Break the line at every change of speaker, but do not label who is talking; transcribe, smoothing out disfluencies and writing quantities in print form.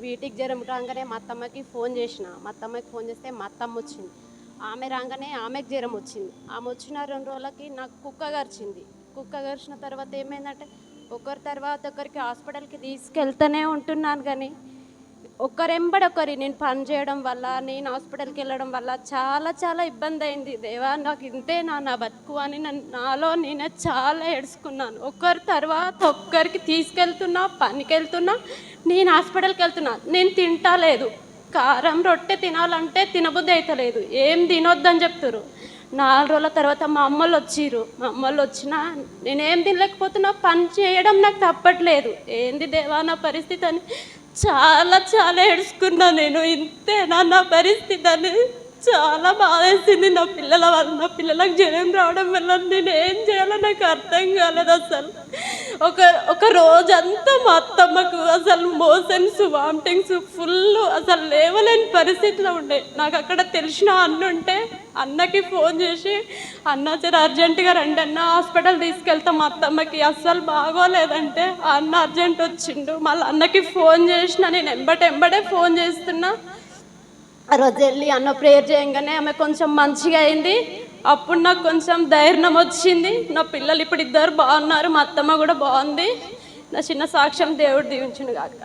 వీటికి జ్వరం రాగానే మా అత్తమ్మకి ఫోన్ చేసిన. మా అత్తమ్మకి ఫోన్ చేస్తే మా అత్తమ్మ వచ్చింది. ఆమె రాగానే ఆమెకు జ్వరం వచ్చింది. ఆమె వచ్చిన 2 రోజులకి నాకు కుక్క కరిచింది. కుక్క కరిచిన తర్వాత ఏమైందంటే ఒకరి తర్వాత ఒకరికి హాస్పిటల్కి తీసుకెళ్తూనే ఉంటున్నాను. కానీ ఒకరెంబడొకరి నేను పని చేయడం వల్ల, నేను హాస్పిటల్కి వెళ్ళడం వల్ల చాలా చాలా ఇబ్బంది అయింది. దేవా, నాకు ఇంతేనా నా బతుకు అని నాలో నేనే చాలా ఏడ్చుకున్నాను. ఒకరి తర్వాత ఒక్కరికి తీసుకెళ్తున్నా, పనికి వెళ్తున్నా, నేను హాస్పిటల్కి వెళ్తున్నా. నేను తింటలేదు. కారం రొట్టె తినాలంటే తినబుద్ధి అవుతలేదు. ఏం తినొద్దని చెప్తారు. 4 రోజుల తర్వాత మా అమ్మలు వచ్చిర్రు. మా అమ్మలు వచ్చినా నేనేం తినలేకపోతున్నా, పని చేయడం నాకు తప్పట్లేదు. ఏంది దేవా నా పరిస్థితి అని చాలా చాలా ఏడ్చుకున్నా. నేను ఇంతేనా నా పరిస్థితి అని చాలా బాధేసింది. నా పిల్లల వల్ల, నా పిల్లలకు జ్వరం రావడం వల్ల నేను ఏం చేయాలో నాకు అర్థం కాలేదు. అసలు ఒక రోజంతా మా అత్తమ్మకు అసలు మోషన్స్, వామిటింగ్స్ ఫుల్, అసలు లేవలేని పరిస్థితిలో ఉండే. నాకు అక్కడ తెలిసిన అన్న ఉంటే అన్నకి ఫోన్ చేసి, అన్న సరే అర్జెంటుగా రండి అన్న, హాస్పిటల్ తీసుకెళ్తాం మా అత్తమ్మకి అస్సలు బాగోలేదంటే ఆ అన్న అర్జెంట్ వచ్చిండు. మళ్ళీ అన్నకి ఫోన్ చేసిన, నేను ఎంబడే ఫోన్ చేస్తున్నా. ఆ రోజు వెళ్ళి అన్న ప్రేయర్ చేయగానే ఆమె కొంచెం మంచిగా అయింది. అప్పుడు నాకు కొంచెం ధైర్యం వచ్చింది. నా పిల్లలు ఇప్పుడు 2 బాగున్నారు, మా అత్తమ్మ కూడా బాగుంది. నా చిన్న సాక్ష్యం దేవుడు దీవించును గాక.